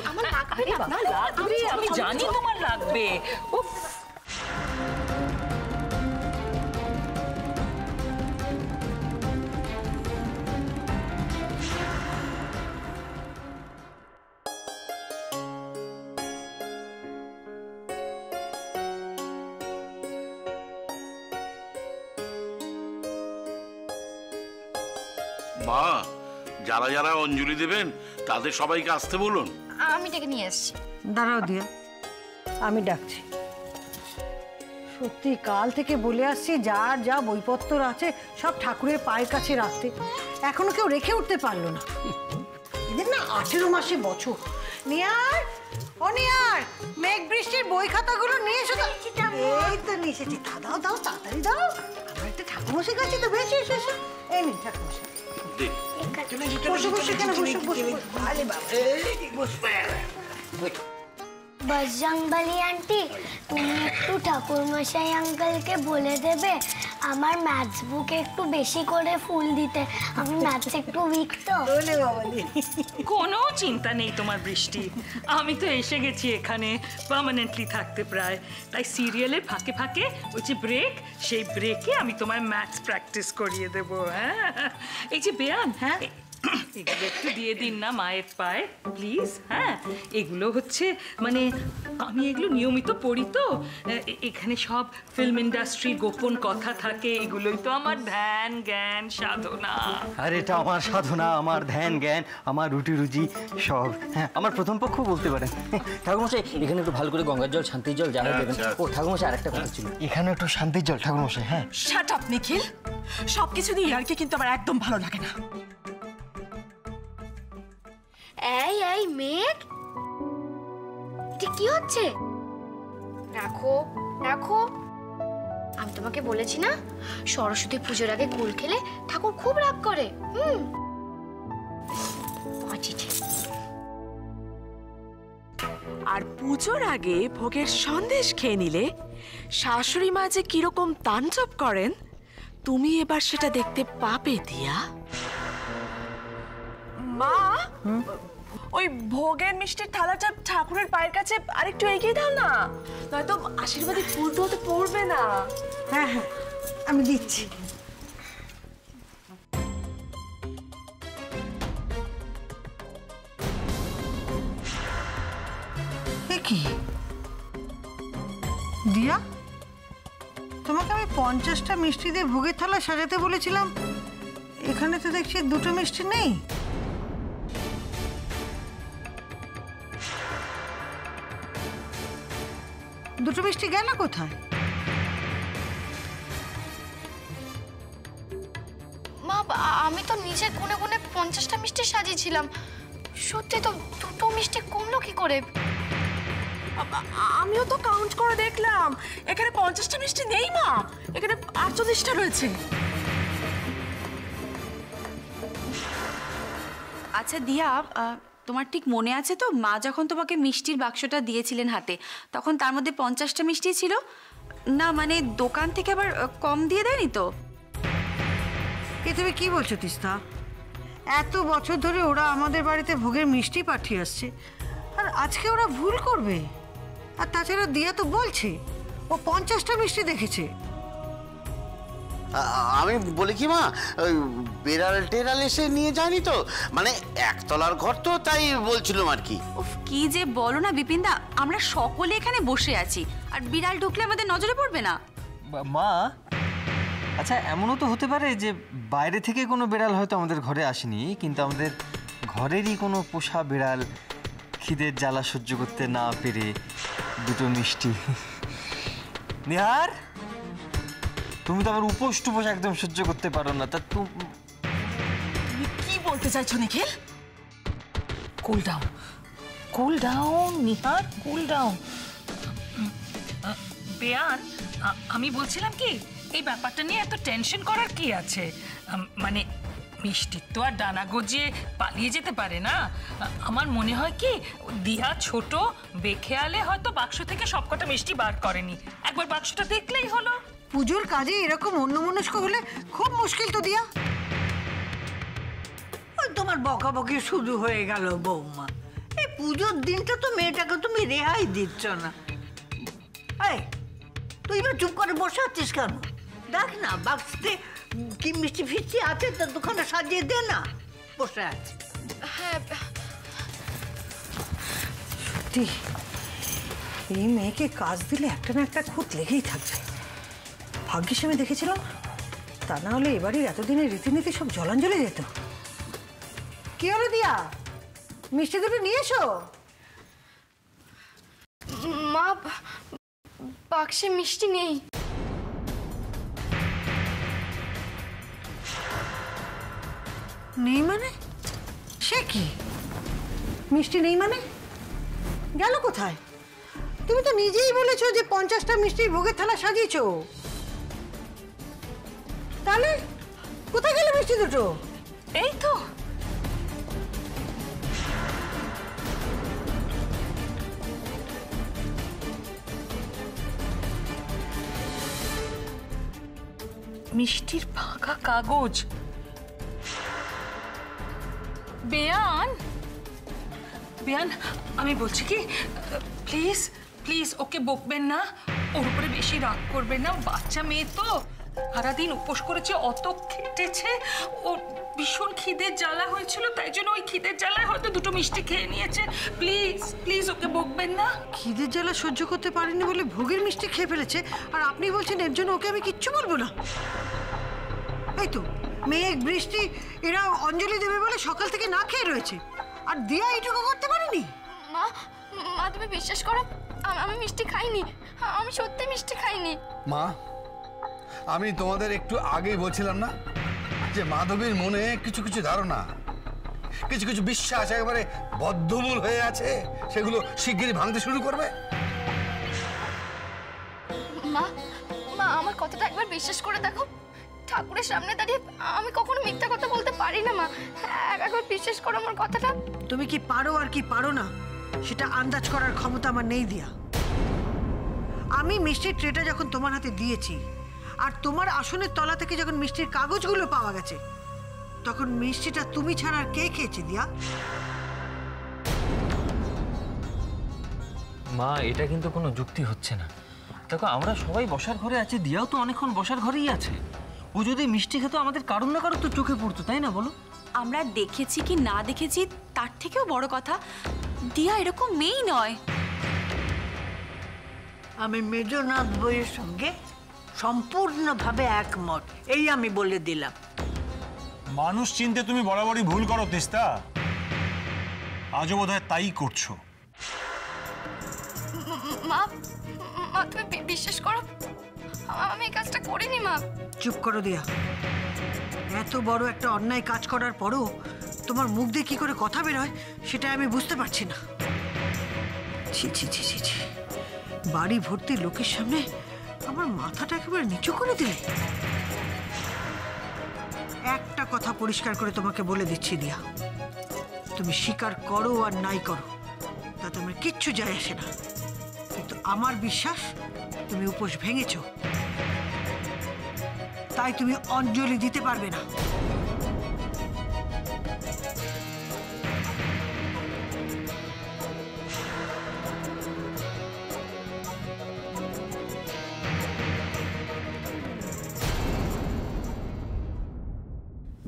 আমার লাগবে না। লাগবে, আমি জানি তোমার লাগবে। উফ, মা, যারা যারা অঞ্জলি দেবেন তাদের সবাইকে আসতে বলুন। আমি ডেকে নিয়ে এসেছি। দাঁড়াও দিয়া, আমি ডাকছি। সত্যি কাল থেকে বলে আসছি যার যা বইপত্র আছে সব ঠাকুরের পায়ের কাছে রাখতে, এখনো কেউ রেখে উঠতে পারলো না। এদের না 18 মাসে বছর। নিয়ার, ও নিয়ার, মেঘ বৃষ্টির বই খাতাগুলো নিয়ে এসো। এই তো নিয়ে এসেছি। দাও দাও, তাড়াতাড়ি দাও। আমার একটা ঠাকুরমশাই কাছে তো বেশি এসে। এই নিন ঠাকুরমশাই। বসে বসে কেন বসে বসে বজরংবলী আন্টি, তুমি একটু ঠাকুরমশাই আঙ্কেলকে বলে দেবে আমার ম্যাথস বুকে একটু বেশি করে ফুল দিতে। আমি ম্যাথস একটু উইক তো। কোনো চিন্তা নেই তোমার বৃষ্টি, আমি তো এসে গেছি এখানে পার্মানেন্টলি থাকতে প্রায়। তাই সিরিয়ালের ফাঁকে ফাঁকে ওই যে ব্রেক, সেই ব্রেকে আমি তোমার ম্যাথস প্র্যাকটিস করিয়ে দেবো। হ্যাঁ, এই যে বেয়ান, হ্যাঁ এগুলো একটু দিয়ে দিন না মায়ের পায়ে প্লিজ। হ্যাঁ, এগুলো হচ্ছে মানে আমি এগুলো নিয়মিত পড়ি তো, এখানে সব ফিল্ম ইন্ডাস্ট্রির গোপন কথা থাকে, এগুলোই তো আমার ধ্যান জ্ঞান সাধনা। আর এটা আমার সাধনা, আমার ধ্যান জ্ঞান, আমার রুটি রুজি সব। হ্যাঁ, আমার প্রথম পক্ষ বলতে পারেন। ঠাকুরমশাই এখানে একটু ভালো করে গঙ্গার জল, শান্তির জল জ্বালা দেবেন। ও ঠাকুরমশাই আরেকটা কথা ছিল, এখানে একটু শান্তির জল ঠাকুরমশাই। হ্যাঁ, শাট আপ নিখিল, সবকিছু নিয়ে ইয়ার্কি কিন্তু আমার একদম ভালো লাগে না। এই এই মেঘ, এটা কি হচ্ছে? রাখো রাখো, আমি তোমাকে বলেছি না সরস্বতী পুজোর আগে কুল খেলে ঠাকুর খুব রাগ করে। আর পুজোর আগে ভোগের সন্দেশ খেয়ে নিলে শাশুড়ি মা যে কিরকম তাণ্ডব করেন তুমি এবার সেটা দেখতে পাবে দিয়া। মা, ওই ভোগের মিষ্টির থালাটা ঠাকুরের পায়ের কাছে আরেকটু এগিয়ে দাও না, নয়তো আশীর্বাদী ফুলটা তো পড়বে না। হ্যাঁ হ্যাঁ, আমি দিচ্ছি। কি দিয়া, তোমাকে আমি 50টা মিষ্টি দিয়ে ভোগের থালা সাজাতে বলেছিলাম, এখানে তো দেখছি 2টো মিষ্টি নেই। দুটো মিষ্টি গেল কোথায়? মা, আমি তো নিজে গুনে গুনে 50টা মিষ্টি সাজিয়েছিলাম, সত্যি তো 2টো মিষ্টি কমলো কি করে? আমিও তো কাউন্ট করে দেখলাম, এখানে 50টা মিষ্টি নেই মা, এখানে 48টা রয়েছে। আচ্ছা দিয়া, তোমার ঠিক মনে আছে তো মা যখন তোমাকে মিষ্টির বাক্সটা দিয়েছিলেন হাতে, তখন তার মধ্যে 50টা মিষ্টি ছিল না? মানে দোকান থেকে আবার কম দিয়ে দেয়নি তো? এ তুমি কি বলছো তিস্তা? এত বছর ধরে ওরা আমাদের বাড়িতে ভোগের মিষ্টি পাঠিয়ে আসছে, আর আজকে ওরা ভুল করবে? আর তাছাড়া দিয়া তো বলছে ও 50টা মিষ্টি দেখেছে। আমি বলি কি মা, বেড়াল টেরাল এসে নিয়ে যায়নি তো, মানে একতলার ঘর তো, তাই বলছিলাম আর কি। উফ, কি যে বলো না বিপিনদা, আমরা সকলে এখানে বসে আছি আর বিড়াল ঢুকলে আমাদের নজরে পড়বে না? মা, আচ্ছা এমনও তো হতে পারে যে বাইরে থেকে কোনো বিড়াল হয়তো আমাদের ঘরে আসেনি, কিন্তু আমাদের ঘরেরই কোনো পোষা বিড়াল খিদের জ্বালা সহ্য করতে না পেরে 2টো মিষ্টি। নিহার, তুমি তো আমার উপোস টুপোস একদম সহ্য করতে পারো না, তা তুমি কি বলতে চাইছো Nikhil? Cool down, cool down Nihar, cool down. বেয়ান, আমি বলছিলাম কি, এই ব্যাপারটা নিয়ে এত টেনশন করার কি আছে? মানে মিষ্টি তো আর ডানা গজিয়ে পালিয়ে যেতে পারে না। আমার মনে হয় কি দিয়া ছোট, বেখেয়ালে হয়তো বাক্স থেকে সবকটা মিষ্টি বার করেনি, একবার বাক্সটা দেখলেই হলো। পুজোর কাজে এরকম অন্যমনস্ক হলে খুব মুশকিল তো দিয়া। তোমার বকাবকি শুরু হয়ে গেল বৌমা। এই পুজোর দিনটা তো মেয়েটাকে তুমি রেহাই দিচ্ছ না। এই তুই এবার চুপ করে বসে আছিস কেন? দেখ না বাক্সতে কি মিষ্টি ফিষ্টি আছে, তার দোকানে সাজিয়ে দে না। বসে আছে। হ্যাঁ সত্যি এই মেয়েকে কাজ দিলে একটা না একটা খুঁত লেগেই থাকবে। ভাগ্যিস আমি দেখেছিলাম, তা না হলে এবারের এতদিনের রীতিনীতি সব জলাঞ্জলি যেত। কি হলো দিয়া, মিষ্টি দুটো নিয়ে এসো। মা বাক্সে মিষ্টি নেই। নেই মানে? সে কি মিষ্টি নেই মানে? গেল কোথায়? তুমি তো নিজেই বলেছো যে 50টা মিষ্টির ভোগের থালা সাজিয়েছো। তাহলে কোথায় গেল মিষ্টি দুটো? এই তো। মিষ্টির ফাঁকা কাগজ। বেয়ান, বেয়ান আমি বলছি কি, প্লিজ প্লিজ ওকে বকবেন না, ওর উপরে বেশি রাগ করবেন না। বাচ্চা মেয়ে তো, সারাদিন উপোস করেছে, অত খেটেছে, ওর ভীষণ খিদের জ্বালা হয়েছিল, তাই জন্য ওই খিদের জ্বালায় হয়তো দুটো মিষ্টি খেয়ে নিয়েছে। প্লিজ প্লিজ ওকে বকবেন না। খিদের জ্বালা সহ্য করতে পারেনি বলে ভোগের মিষ্টি খেয়ে ফেলেছে, আর আপনি বলছেন এর জন্য ওকে আমি কিচ্ছু বলবো না? এই তো মেঘ বৃষ্টি এরা অঞ্জলি দেবে বলে সকাল থেকে না খেয়ে রয়েছে, আর দিয়া এইটুকু করতে পারেনি। মা মা তুমি বিশ্বাস করো, আমি মিষ্টি খাইনি, আমি সত্যি মিষ্টি খাইনি। মা, আমি তোমাদের একটু আগেই বলছিলাম না যে মাধবীর মনে কিছু কিছু ধারণা, কিছু কিছু বিশ্বাস একেবারে বদ্ধমূল হয়ে আছে, সেগুলো শিগগিরই ভাঙতে শুরু করবে। মা মা আমার কথাটা একবার বিশ্বাস করে দেখো, ঠাকুরের সামনে দাঁড়িয়ে আমি কখনো মিথ্যা কথা বলতে পারি না। মা একবার বিশ্বাস করো আমার কথাটা। তুমি কি পারো আর কি পারো না সেটা আন্দাজ করার ক্ষমতা আমার নেই দিয়া। আমি মিষ্টির ট্রেটা যখন তোমার হাতে দিয়েছি, আর তোমার আসনের তলা থেকে যখন মিষ্টির কাগজগুলো পাওয়া গেছে, তখন মিষ্টিটা তুমি ছাড়া আর কে খেয়েছে দিয়া? মা, এটা কিন্তু কোনো যুক্তি হচ্ছে না। দেখো, আমরা সবাই বসার ঘরে আছি, দিয়াও তো অনেকক্ষণ বসার ঘরেই আছে। ও যদি মিষ্টি খেতো আমাদের কারণ না কারণ তো চোখে পড়তো, তাই না বলো? আমরা দেখেছি কি না দেখেছি তার থেকেও বড় কথা, দিয়া এরকম মেয়েই নয়। আমি মেজনাথ বইয়ের সঙ্গে সম্পূর্ণভাবে একমত, এই আমি বলে দিলাম। মানুষ চিনতে তুমি বরাবরই ভুল করো তিস্তা, আজও বোধহয় তাই করছো। মা মা তুমি বিশ্বাস করো, আমি এই কাজটা করিনি। মা চুপ করো দিয়া। এত বড় একটা অন্যায় কাজ করার পরও তোমার মুখ দিয়ে কি করে কথা বের হয় সেটা আমি বুঝতে পারছি না। ছি ছি ছি ছি ছি, বাড়ি ভর্তি লোকের সামনে আমার মাথাটা একেবারে নিচু করে দিলে। একটা কথা পরিষ্কার করে তোমাকে বলে দিচ্ছি দিয়া, তুমি স্বীকার করো আর নাই করো তাতে আমার কিচ্ছু যায় আসে না, কিন্তু আমার বিশ্বাস তুমি উপোস ভেঙেছো, তাই তুমি অঞ্জলি দিতে পারবে না।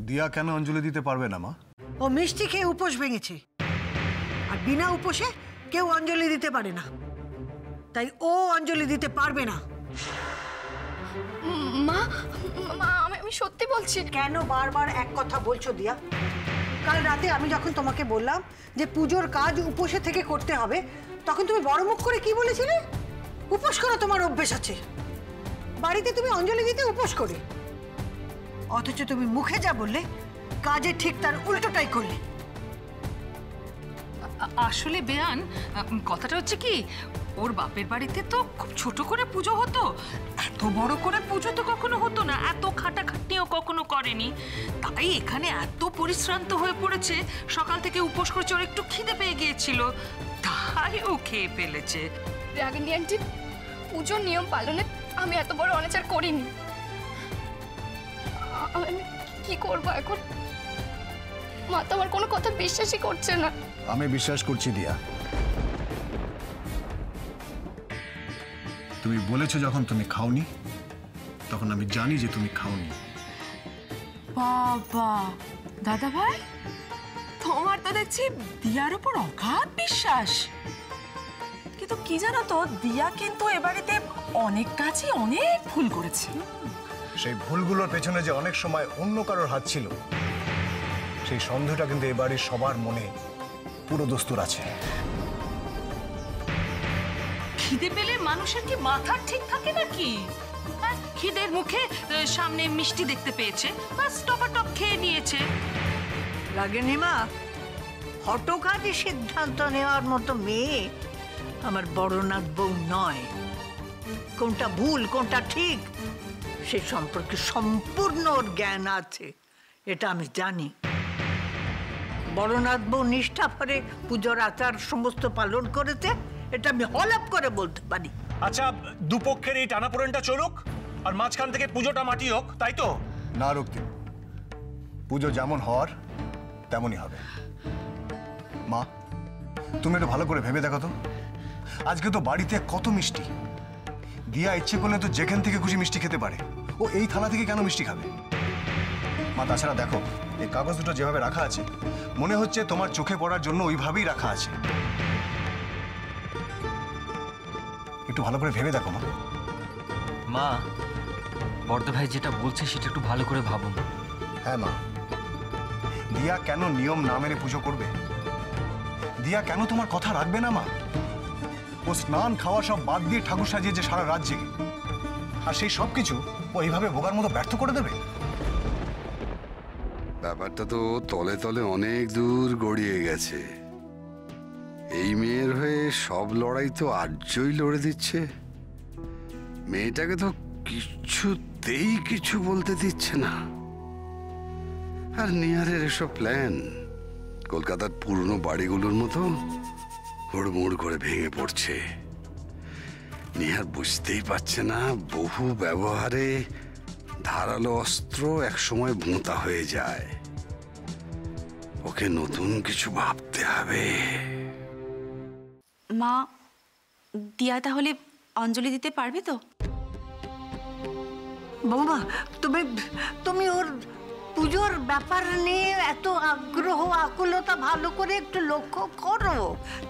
দিয়া কেন অঞ্জলি দিতে পারবে না মা? ও মিষ্টি খেয়ে উপোস ভেঙেছে, আর বিনা উপোসে কেউ অঞ্জলি দিতে পারে না, তাই ও অঞ্জলি দিতে পারবে না। মা মা আমি সত্যি বলছি। কেন বারবার এক কথা বলছো দিয়া? কাল রাতে আমি যখন তোমাকে বললাম যে পুজোর কাজ উপোসে থেকে করতে হবে, তখন তুমি বড় মুখ করে কি বলেছিলে? উপোস করা তোমার অভ্যেস আছে, বাড়িতে তুমি অঞ্জলি দিতে উপোস করে। অথচ তুমি মুখে যা বললে কাজে ঠিক তার উল্টোটাই করলে। আসলে বেয়ান, কথাটা হচ্ছে কি, ওর বাপের বাড়িতে তো খুব ছোট করে পুজো হতো, এত বড় করে পুজো তো কখনো হতো না, এত খাটাখাটনিও কখনো করেনি। তাই এখানে এত পরিশ্রান্ত হয়ে পড়েছে, সকাল থেকে উপোস করেছে, ওর একটু খিদে পেয়ে গিয়েছিল, তাই ও খেয়ে ফেলেছে। রাগিনী আন্টি, পুজোর নিয়ম পালনে আমি এত বড় অনাচার করিনি। আমি কি করবো এখন? মা তো আমার কোনো কথা বিশ্বাসই করছে না। আমি বিশ্বাস করছি দিয়া। তুমি বলেছো যখন তুমি খাওনি, তখন আমি জানি যে তুমি খাওনি। বাবা দাদা ভাই, তোমার তো দেখছি দিয়ার উপর অগাধ বিশ্বাস। কিন্তু কি জানো তো, দিয়া কিন্তু এ বাড়িতে অনেক কাজই অনেক ভুল করেছে। সেই ভুলগুলোর পেছনে যে অনেক সময় অন্য কারোর হাত ছিল, সেই সন্দেহটা কিন্তু এ বাড়ির সবার মনে পুরো দস্তুর আছে। খিদে পেলে মানুষের কি মাথা ঠিক থাকে নাকি? খিদের মুখে সামনে মিষ্টি দেখতে পেয়েছে, বাস টপাটপ খেয়ে নিয়েছে। লাগেনি মা, হঠকারী সিদ্ধান্ত নেওয়ার মতো মেয়ে আমার বড়নাথ বউ নয়। কোনটা ভুল কোনটা ঠিক সে সম্পর্কে সম্পূর্ণ ওর জ্ঞান আছে, এটা আমি জানি। বড়নাথ বউ নিষ্ঠা করে পুজোর আচার সমস্ত পালন করেছে, এটা আমি হলপ করে বলতে পারি। আচ্ছা, দুপক্ষের এই টানাপোড়েনটা চলুক আর মাঝখান থেকে পুজোটা মাটি হোক, তাই তো? না রক্তিম, পুজো যেমন হওয়ার তেমনই হবে। মা, তুমি একটু ভালো করে ভেবে দেখো তো, আজকে তো বাড়িতে কত মিষ্টি। দিয়া ইচ্ছে করলে তো যেখান থেকে খুশি মিষ্টি খেতে পারে, ও এই থালা থেকে কেন মিষ্টি খাবে? মা, তাছাড়া দেখো এই কাগজ দুটো যেভাবে রাখা আছে, মনে হচ্ছে তোমার চোখে পড়ার জন্য ওইভাবেই রাখা আছে। একটু ভালো করে ভেবে দেখো মা। মা, বড়দা ভাই যেটা বলছে সেটা একটু ভালো করে ভাবুন। হ্যাঁ মা, দিয়া কেন নিয়ম না মেনে পুজো করবে? দিয়া কেন তোমার কথা রাখবে না মা? ও স্নান খাওয়া সব বাদ দিয়ে ঠাকুর সাজিয়েছে সারা রাত জেগে, আর সেই সব কিছু ও এইভাবে বোকার মতো ব্যর্থ করে দেবে? ব্যাপারটা তো তলে তলে অনেক দূর গড়িয়ে গেছে। এই মেয়ের হয়ে সব লড়াই তো আর্যই লড়ে দিচ্ছে। মেয়েটাকে তো কিছুতেই কিছু বলতে দিচ্ছে না। আর নিহারের এসব প্ল্যান কলকাতার পুরনো বাড়িগুলোর মতো হুড়মুড় করে ভেঙে পড়ছে। নিহার বুঝতেই পারছে না বহু ব্যবহারে ধারালো অস্ত্র একসময় ভোঁতা হয়ে যায়। ওকে নতুন কিছু ভাবতে হবে। মা, দিয়া তাহলে অঞ্জলি দিতে পারবে তো? বৌমা, তুমি ওর পুজোর ব্যাপার নিয়ে এত আগ্রহ আকুলতা ভালো করে একটু লক্ষ্য করো,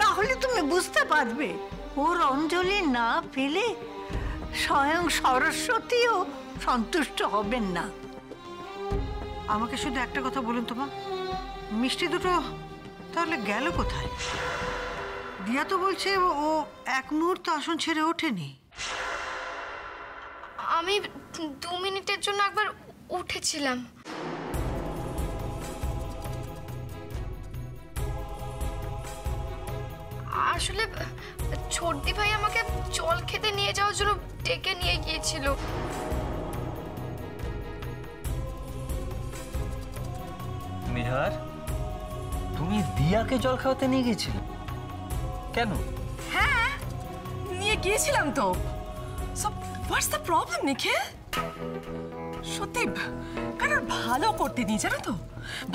তাহলে তুমি বুঝতে পারবে ওর অঞ্জলি না পেলে স্বয়ং সরস্বতীও সন্তুষ্ট হবেন না। আমাকে শুধু একটা কথা বলুন তো মা, মিষ্টি দুটো তাহলে গেল কোথায়? দিয়া তো বলছে ও এক মুহূর্ত আসন ছেড়ে ওঠেনি। আমি 2 মিনিটের জন্য একবার উঠেছিলাম। আসলে ছোটদি ভাই আমাকে জল খেতে নিয়ে যাওয়ার জন্য ডেকে নিয়ে গিয়েছিল। নিহার, তুমি দিয়াকে জল খাওয়াতে নিয়ে গিয়েছিলে কেন? হ্যাঁ, নিয়ে গিয়েছিলাম তো। সো হোয়াটস দ্য প্রবলেম নিখিল? সত্যি কারণ ভালো করতে দিই, জানো তো,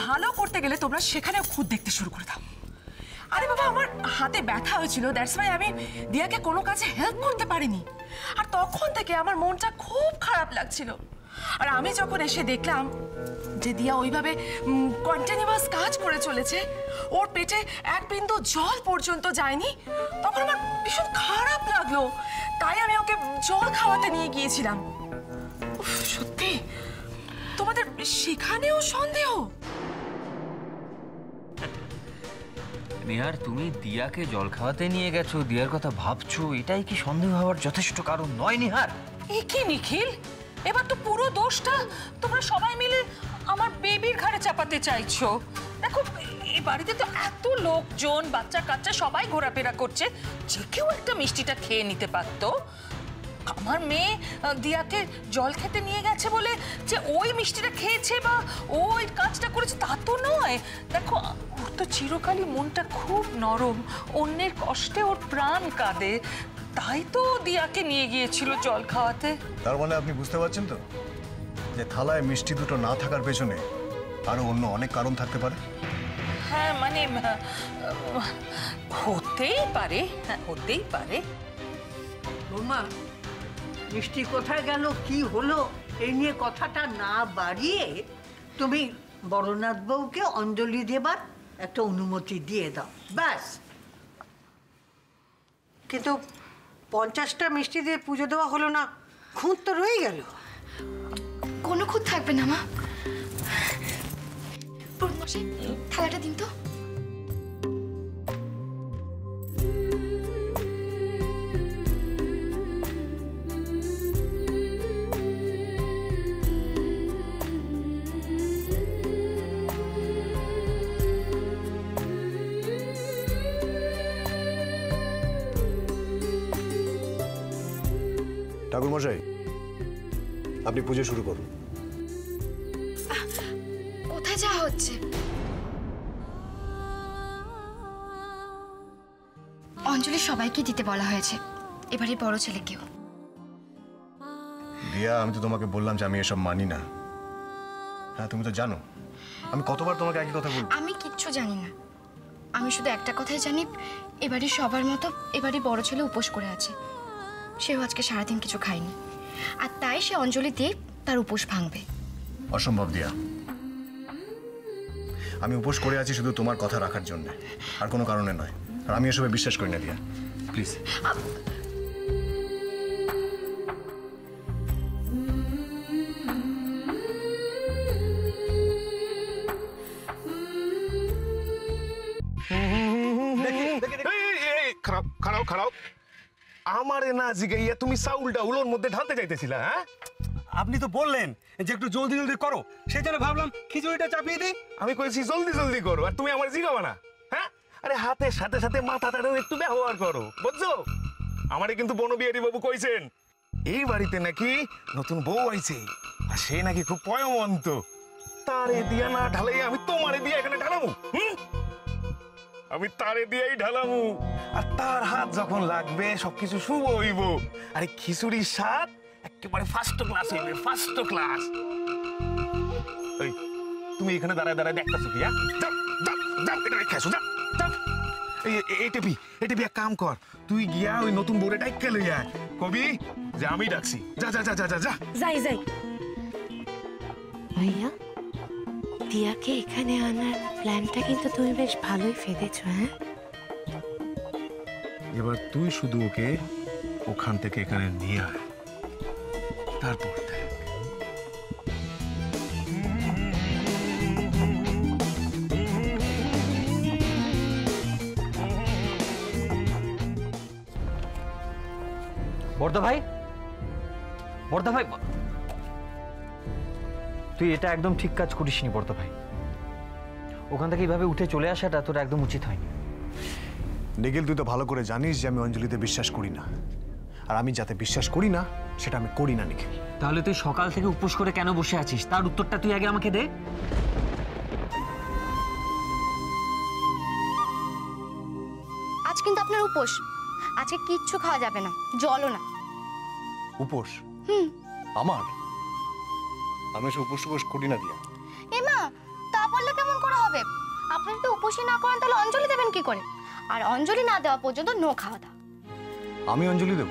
ভালো করতে গেলে তোমরা সেখানেও খুদ দেখতে শুরু করে দাও। আরে বাবা, আমার হাতে ব্যথা হয়েছিল, দ্যাটস ওয়াই আমি দিয়াকে কোনো কাজে হেল্প করতে পারিনি। আর তখন থেকে আমার মনটা খুব খারাপ লাগছিল। আর আমি যখন এসে দেখলাম যে দিয়া ওইভাবে কন্টিনিউয়াস কাজ করে চলেছে, ওর পেটে এক বিন্দু জল পর্যন্ত যায়নি, তখন আমার ভীষণ খারাপ লাগলো। তাই আমি ওকে জল খাওয়াতে নিয়ে গিয়েছিলাম। সত্যি তোমাদের সেখানেও সন্দেহ? নিহার, তুমি দিয়াকে জল খাওয়াতে নিয়ে গেছো, দিয়ার কথা ভাবছো, এটাই কি সন্দেহ হওয়ার যথেষ্ট কারণ নয় নিহার? এ কি নিখিল, এবার তো পুরো দোষটা তোমরা সবাই মিলে আমার বেবির ঘাড়ে চাপাতে চাইছো। দেখো, এই বাড়িতে তো এত লোকজন, বাচ্চা কাচ্চা সবাই ঘোরাফেরা করছে, যে কেউ একটা মিষ্টিটা খেয়ে নিতে পারতো। আমার মেয়ে দিয়াকে জল খেতে নিয়ে গেছে বলে যে ওই মিষ্টিটা খেয়েছে বা ওই কাজটা করেছে তা তো নয়। দেখো, ওর তো চিরকালই মনটা খুব নরম, অন্যের কষ্টে ওর প্রাণ কাঁদে, তাই তো দিয়াকে নিয়ে গিয়েছিল জল খাওয়াতে। তার মানে আপনি বুঝতে পারছেন তো যে থালায় মিষ্টি দুটো না থাকার পেছনে আরো অন্য অনেক কারণ থাকতে পারে। হ্যাঁ মানে হতেই পারে, হ্যাঁ হতেই পারে। বৌমা, মিষ্টি কোথায় গেল, কি হলো, এই নিয়ে কথাটা না বাড়িয়ে তুমি বড়নাথ বউকে অঞ্জলি দেবার একটা অনুমতি দিয়ে দাও, ব্যাস। কিন্তু 50টা মিষ্টি দিয়ে পুজো দেওয়া হলো না, খুঁত তো রয়ে গেল। কোনো খুঁত থাকবে না মা। পুরমশাই, থালাটা দিন তো। ঠাকুরমশাই, আপনি পুজো শুরু করুন। কোথায় যাওয়া হচ্ছে? অঞ্জলি সবাইকে দিতে বলা হয়েছে, এবারে বড় ছেলেকেও। দিয়া, আমি তো তোমাকে বললাম যে আমি এসব মানি না। হ্যাঁ, তুমি তো জানো আমি কতবার তোমাকে একই কথা বলবো। আমি কিচ্ছু জানি না, আমি শুধু একটা কথাই জানি, এবারে সবার মতো এবারে বড় ছেলে উপোস করে আছে। সেও আজকে সারাদিন কিছু খায়নি, আর তাই সে অঞ্জলি দিয়ে তার উপোস ভাঙবে। অসম্ভব দিয়া, আমি উপোস করে আছি শুধু তোমার কথা রাখার জন্য, আর কোনো কারণে নয়। আর আমি এসবে বিশ্বাস করি না দিয়া, প্লিজ। খারাপ খারাপ আমারে না জিগাইয়া তুমি চাউলটা উলোর মধ্যে ঢালতে যাইতেছিলা? হ্যাঁ, আপনি তো বললেন যে একটু জলদি জলদি করো, সেই জন্য ভাবলাম খিচুড়িটা চাপিয়ে দিই। আমি কইছি জলদি জলদি করো, আর তুমি আমার জিগাবা না? হ্যাঁ, আরে হাতের সাথে সাথে মাথাটাও একটু ব্যবহার করো, বুঝছো? আমারে কিন্তু বনবিহারী বাবু কইছেন এই বাড়িতে নাকি নতুন বউ আইছে, আর সে নাকি খুব পয়মন্ত। তারে দিয়া না ঢালাই আমি তোমারে দিয়া এখানে ঢালামু? আমি তারে দিয়েই ঢালামু, আর তার হাত যখন লাগবে সবকিছু শুভ হইব। আরে খিচুড়ির স্বাদ একেবারে ফার্স্ট ক্লাস হইবে, ফার্স্ট ক্লাস। এই তুমি এখানে দাঁড়ায় দাঁড়ায় দেখতেছো কি? যাও যাও যাও, এটা খাইছো, যাও যাও। এই টেপি এক কাম কর, তুই গিয়া ওই নতুন বউরে ডাইকা লইয়া কবি যে আমি ডাকছি। যা যা যা যা যা। যাই যাই। ভাইয়া, দিয়াকে এখানে আনার প্ল্যানটা কিন্তু তুমি বেশ ভালোই ফেলেছো। হ্যাঁ, এবার তুই শুধু ওকে ওখান থেকে এখানে নিয়ে আয়, তারপর দেখ। বর্দা ভাই, বর্দা ভাই, তুই এটা একদম ঠিক কাজ করিসনি বর্দা ভাই। ওখান থেকে এইভাবে উঠে চলে আসাটা তোর একদম উচিত হয়নি। নিখিল, তুই তো ভালো করে জানিস যে আমি অঞ্জলিতে বিশ্বাস করি না, আর আমি যাতে বিশ্বাস করি না সেটা আমি করি না নিখিল। তাহলে তুই সকাল থেকে উপোস করে কেন বসে আছিস, তার উত্তরটা তুই আগে আমাকে দে। আজ কিন্তু আপনার উপোস, আজকে কিচ্ছু খাওয়া যাবে না, জলও না। উপোস? আমার? আমি এসব উপোস টুপোস করি না দিয়া। মা, তা বললে কেমন করে হবে? আপনি যদি উপোসই না করেন তাহলে অঞ্জলি দেবেন কি করে? আর অঞ্জলি না দেওয়া পর্যন্ত নো খাওয়া দাওয়া। আমি অঞ্জলি দেব?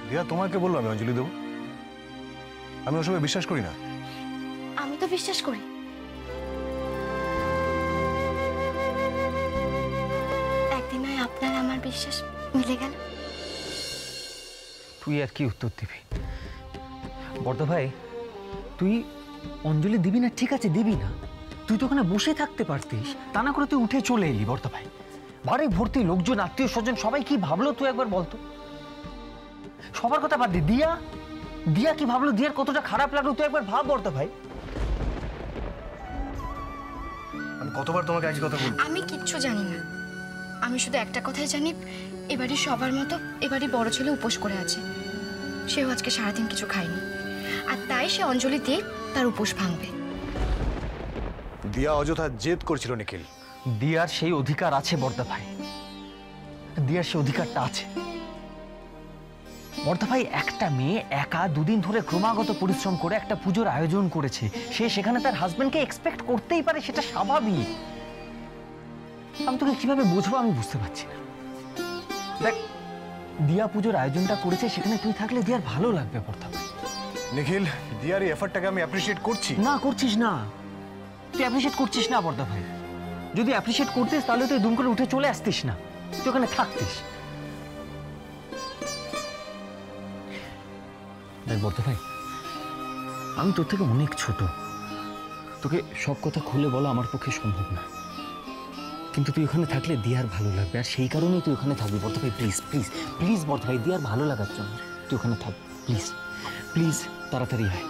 দিয়া, তোমাকে বললো আমি অঞ্জলি দেব? আমি ওসবে বিশ্বাস করি না। আমি তো বিশ্বাস করি। একদিন হয় আপনার আমার বিশ্বাস মিলে গেল। তুই আর কি উত্তর দিবি বর্দা ভাই? তুই অঞ্জলি দিবি না, ঠিক আছে দিবি না, তুই তো ওখানে বসে থাকতে পারতিস, তা না করে তুই উঠে চলে এলি বর্দা ভাই। বাড়ি ভর্তি লোকজন, আত্মীয় স্বজন, সবাই কি ভাবলো তুই একবার বলতো? সবার কথা বাদ দি, দিয়া দিয়া কি ভাবলো, দিয়ার কতটা খারাপ লাগলো তুই একবার ভাব বর্দা ভাই। আমি কতবার তোমাকে একই কথা বলবো? আমি কিচ্ছু জানি না, আমি শুধু একটা কথাই জানি, এবারে সবার মতো এবারে বড় ছেলে উপোস করে আছে। সেও আজকে সারাদিন কিছু খায়নি, আর তাই সে অঞ্জলি দিয়ে তার উপোস ভাঙবে। দিয়া অযথা জেদ করছিল নিখিল। দিয়ার সেই অধিকার আছে বর্দা ভাই, দিয়ার সেই অধিকারটা আছে। বর্ধা ভাই, একটা মেয়ে একা দুদিন ধরে ক্রমাগত পরিশ্রম করে একটা পুজোর আয়োজন করেছে, সে সেখানে তার হাজবেন্ডকে এক্সপেক্ট করতেই পারে, সেটা স্বাভাবিক। আমি তোকে কিভাবে বুঝবো আমি বুঝতে পারছি না। দেখ, দিয়া পুজোর আয়োজনটা করেছে, সেখানে তুই থাকলে দিয়ার ভালো লাগবে বর্ধা ভাই। নিখিল, দিয়ার এই এফর্টটাকে আমি অ্যাপ্রিশিয়েট করছি। না, করছিস না, তুই অ্যাপ্রিশিয়েট করছিস না বর্ধা ভাই। যদি অ্যাপ্রিশিয়েট করতিস তাহলে তুই দুম করে উঠে চলে আসতিস না, তুই ওখানে থাকতিস। দেখ বর্ধা ভাই, আমি তোর থেকে অনেক ছোট, তোকে সব কথা খুলে বলা আমার পক্ষে সম্ভব না, কিন্তু তুই ওখানে থাকলে দিয়ার ভালো লাগবে, আর সেই কারণেই তুই ওখানে থাকবি বর্ধা ভাই। প্লিজ প্লিজ প্লিজ বর্ধা ভাই, দিয়ার ভালো লাগার জন্য তুই ওখানে থাক, প্লিজ প্লিজ, তাড়াতাড়ি আয়।